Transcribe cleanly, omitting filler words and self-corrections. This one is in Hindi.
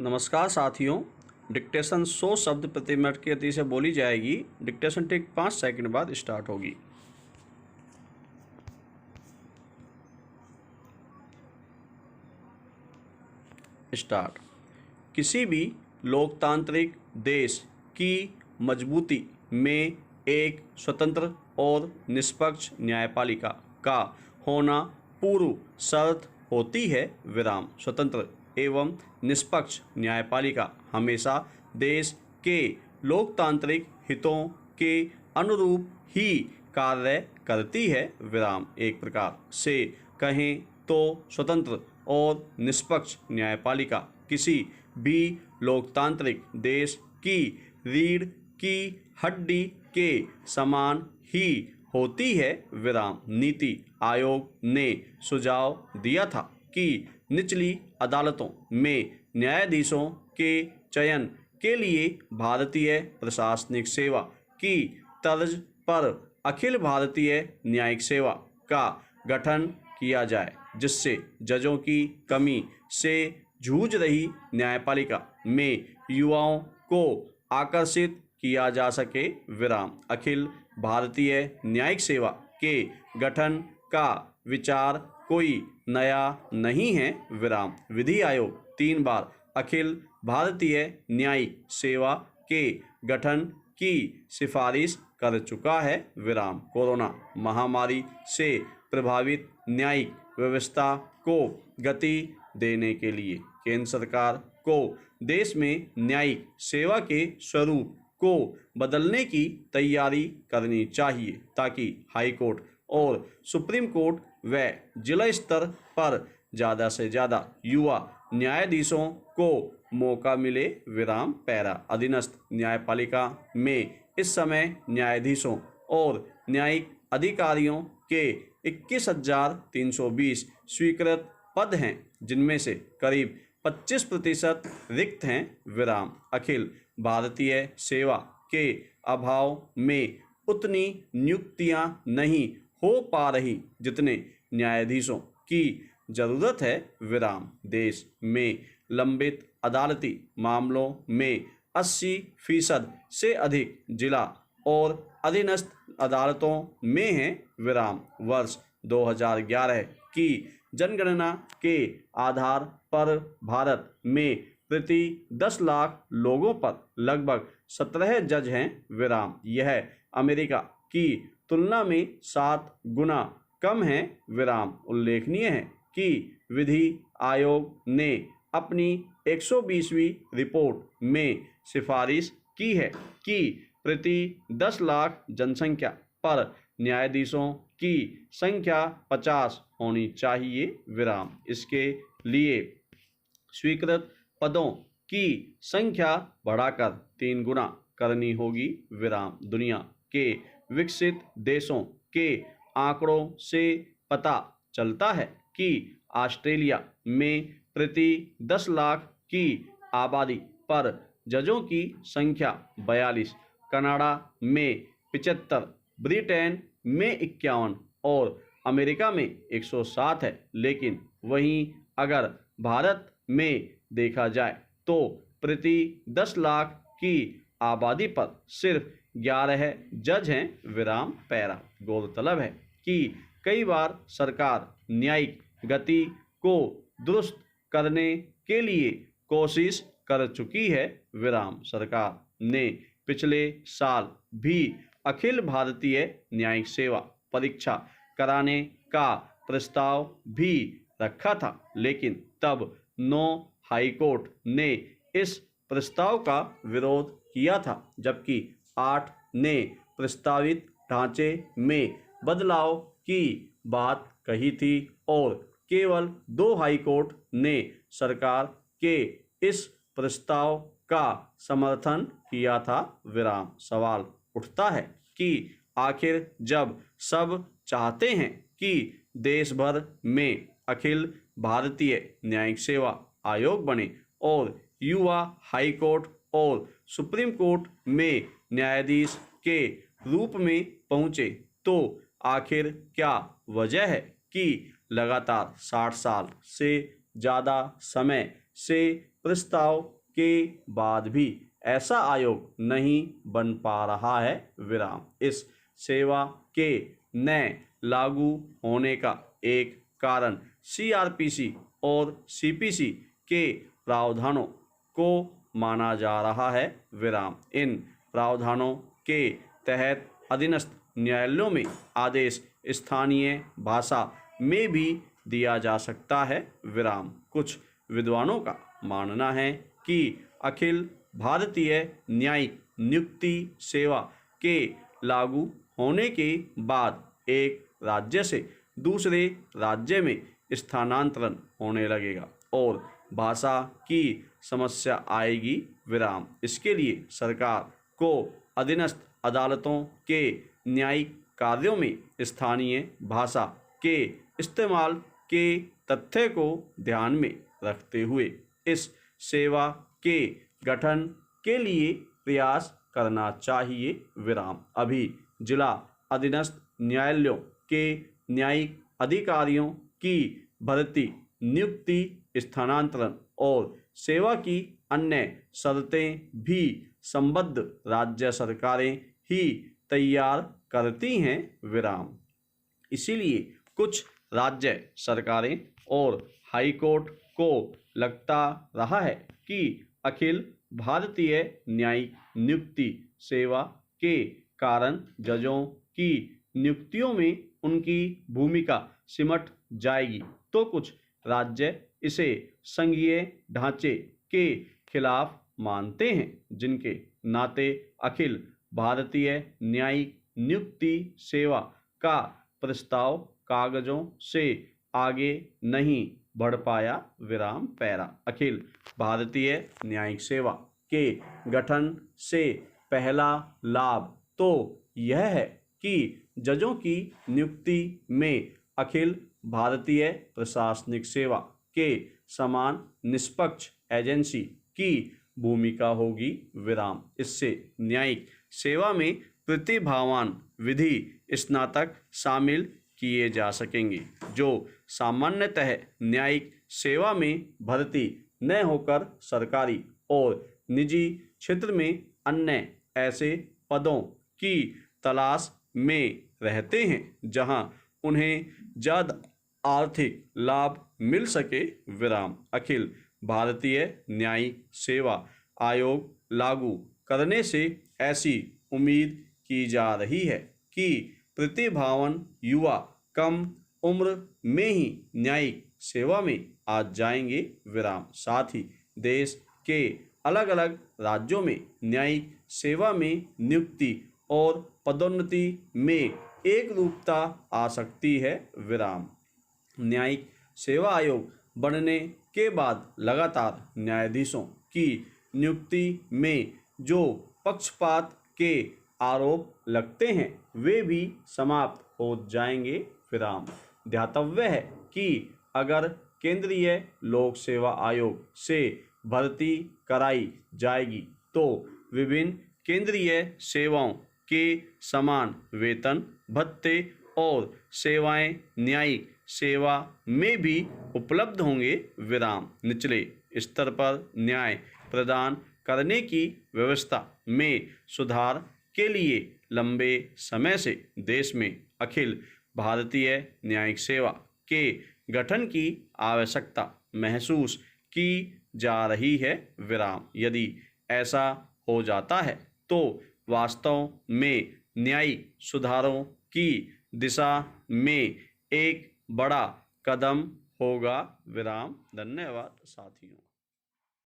नमस्कार साथियों। डिक्टेशन 100 शब्द प्रति मिनट की गति से बोली जाएगी। डिक्टेशन ठीक 5 सेकंड बाद स्टार्ट होगी। स्टार्ट। किसी भी लोकतांत्रिक देश की मजबूती में एक स्वतंत्र और निष्पक्ष न्यायपालिका का होना पूर्व शर्त होती है। विराम। स्वतंत्र एवं निष्पक्ष न्यायपालिका हमेशा देश के लोकतांत्रिक हितों के अनुरूप ही कार्य करती है। विराम। एक प्रकार से कहें तो स्वतंत्र और निष्पक्ष न्यायपालिका किसी भी लोकतांत्रिक देश की रीढ़ की हड्डी के समान ही होती है। विराम। नीति आयोग ने सुझाव दिया था कि निचली अदालतों में न्यायाधीशों के चयन के लिए भारतीय प्रशासनिक सेवा की तर्ज पर अखिल भारतीय न्यायिक सेवा का गठन किया जाए, जिससे जजों की कमी से जूझ रही न्यायपालिका में युवाओं को आकर्षित किया जा सके। विराम। अखिल भारतीय न्यायिक सेवा के गठन का विचार कोई नया नहीं है। विराम। विधि आयोग 3 बार अखिल भारतीय न्यायिक सेवा के गठन की सिफारिश कर चुका है। विराम। कोरोना महामारी से प्रभावित न्यायिक व्यवस्था को गति देने के लिए केंद्र सरकार को देश में न्यायिक सेवा के स्वरूप को बदलने की तैयारी करनी चाहिए, ताकि हाई कोर्ट और सुप्रीम कोर्ट व जिला स्तर पर ज़्यादा से ज़्यादा युवा न्यायाधीशों को मौका मिले। विराम। पैरा। अधीनस्थ न्यायपालिका में इस समय न्यायाधीशों और न्यायिक अधिकारियों के 21,320 स्वीकृत पद हैं, जिनमें से करीब 25% रिक्त हैं। विराम। अखिल भारतीय सेवा के अभाव में उतनी नियुक्तियां नहीं हो पा रही जितने न्यायाधीशों की जरूरत है। विराम। देश में लंबित अदालती मामलों में 80% से अधिक जिला और अधीनस्थ अदालतों में हैं। विराम। वर्ष 2011 की जनगणना के आधार पर भारत में प्रति 10 लाख लोगों पर लगभग 17 जज हैं। विराम। यह अमेरिका की तुलना में 7 गुना कम है। विराम। उल्लेखनीय है कि विधि आयोग ने अपनी 120वीं रिपोर्ट में सिफारिश की है कि प्रति 10 लाख जनसंख्या पर न्यायाधीशों की संख्या 50 होनी चाहिए। विराम। इसके लिए स्वीकृत पदों की संख्या बढ़ाकर 3 गुना करनी होगी। विराम। दुनिया के विकसित देशों के आंकड़ों से पता चलता है कि ऑस्ट्रेलिया में प्रति 10 लाख की आबादी पर जजों की संख्या 42, कनाडा में 75, ब्रिटेन में 51 और अमेरिका में 107 है। लेकिन वहीं अगर भारत में देखा जाए तो प्रति 10 लाख की आबादी पर सिर्फ 11 जज हैं। विराम। पैरा। गौरतलब है कि कई बार सरकार न्यायिक गति को दुरुस्त करने के लिए कोशिश कर चुकी है। विराम। सरकार ने पिछले साल भी अखिल भारतीय न्यायिक सेवा परीक्षा कराने का प्रस्ताव भी रखा था, लेकिन तब 9 हाई कोर्ट ने इस प्रस्ताव का विरोध किया था, जबकि 8 ने प्रस्तावित ढांचे में बदलाव की बात कही थी और केवल 2 हाई कोर्ट ने सरकार के इस प्रस्ताव का समर्थन किया था। विराम। सवाल उठता है कि आखिर जब सब चाहते हैं कि देश भर में अखिल भारतीय न्यायिक सेवा आयोग बने और युवा हाई कोर्ट और सुप्रीम कोर्ट में न्यायाधीश के रूप में पहुंचे, तो आखिर क्या वजह है कि लगातार 60 साल से ज़्यादा समय से प्रस्ताव के बाद भी ऐसा आयोग नहीं बन पा रहा है विराम। इस सेवा के न लागू होने का एक कारण सीआरपीसी और सीपीसी के प्रावधानों को माना जा रहा है विराम। इन प्रावधानों के तहत अधीनस्थ न्यायालयों में आदेश स्थानीय भाषा में भी दिया जा सकता है विराम। कुछ विद्वानों का मानना है कि अखिल भारतीय न्यायिक नियुक्ति सेवा के लागू होने के बाद एक राज्य से दूसरे राज्य में स्थानांतरण होने लगेगा और भाषा की समस्या आएगी विराम। इसके लिए सरकार को अधीनस्थ अदालतों के न्यायिक कार्यों में स्थानीय भाषा के इस्तेमाल के तथ्य को ध्यान में रखते हुए इस सेवा के गठन के लिए प्रयास करना चाहिए विराम। अभी जिला अधीनस्थ न्यायालयों के न्यायिक अधिकारियों की भर्ती, नियुक्ति, स्थानांतरण और सेवा की अन्य शर्तें भी संबद्ध राज्य सरकारें ही तैयार करती हैं विराम। इसीलिए कुछ राज्य सरकारें और हाईकोर्ट को लगता रहा है कि अखिल भारतीय न्यायिक नियुक्ति सेवा के कारण जजों की नियुक्तियों में उनकी भूमिका सिमट जाएगी, तो कुछ राज्य इसे संघीय ढांचे के खिलाफ मानते हैं, जिनके नाते अखिल भारतीय न्यायिक नियुक्ति सेवा का प्रस्ताव कागजों से आगे नहीं बढ़ पाया विराम। पैरा अखिल भारतीय न्यायिक सेवा के गठन से पहला लाभ तो यह है कि जजों की नियुक्ति में अखिल भारतीय प्रशासनिक सेवा के समान निष्पक्ष एजेंसी की भूमिका होगी विराम। इससे न्यायिक सेवा में प्रतिभावान विधि स्नातक शामिल किए जा सकेंगे, जो सामान्यतः न्यायिक सेवा में भर्ती न होकर सरकारी और निजी क्षेत्र में अन्य ऐसे पदों की तलाश में रहते हैं जहां उन्हें ज़्यादा आर्थिक लाभ मिल सके विराम। अखिल भारतीय न्यायिक सेवा आयोग लागू करने से ऐसी उम्मीद की जा रही है कि प्रतिभावान युवा कम उम्र में ही न्यायिक सेवा में आ जाएंगे विराम। साथ ही देश के अलग अलग राज्यों में न्यायिक सेवा में नियुक्ति और पदोन्नति में एक रूपता आ सकती है विराम। न्यायिक सेवा आयोग बनने के बाद लगातार न्यायाधीशों की नियुक्ति में जो पक्षपात के आरोप लगते हैं वे भी समाप्त हो जाएंगे विराम। ध्यातव्य है कि अगर केंद्रीय लोक सेवा आयोग से भर्ती कराई जाएगी तो विभिन्न केंद्रीय सेवाओं के समान वेतन, भत्ते और सेवाएं न्यायिक सेवा में भी उपलब्ध होंगे विराम। निचले स्तर पर न्याय प्रदान करने की व्यवस्था में सुधार के लिए लंबे समय से देश में अखिल भारतीय न्यायिक सेवा के गठन की आवश्यकता महसूस की जा रही है विराम। यदि ऐसा हो जाता है तो वास्तव में न्यायिक सुधारों की दिशा में एक बड़ा कदम होगा विराम। धन्यवाद साथियों।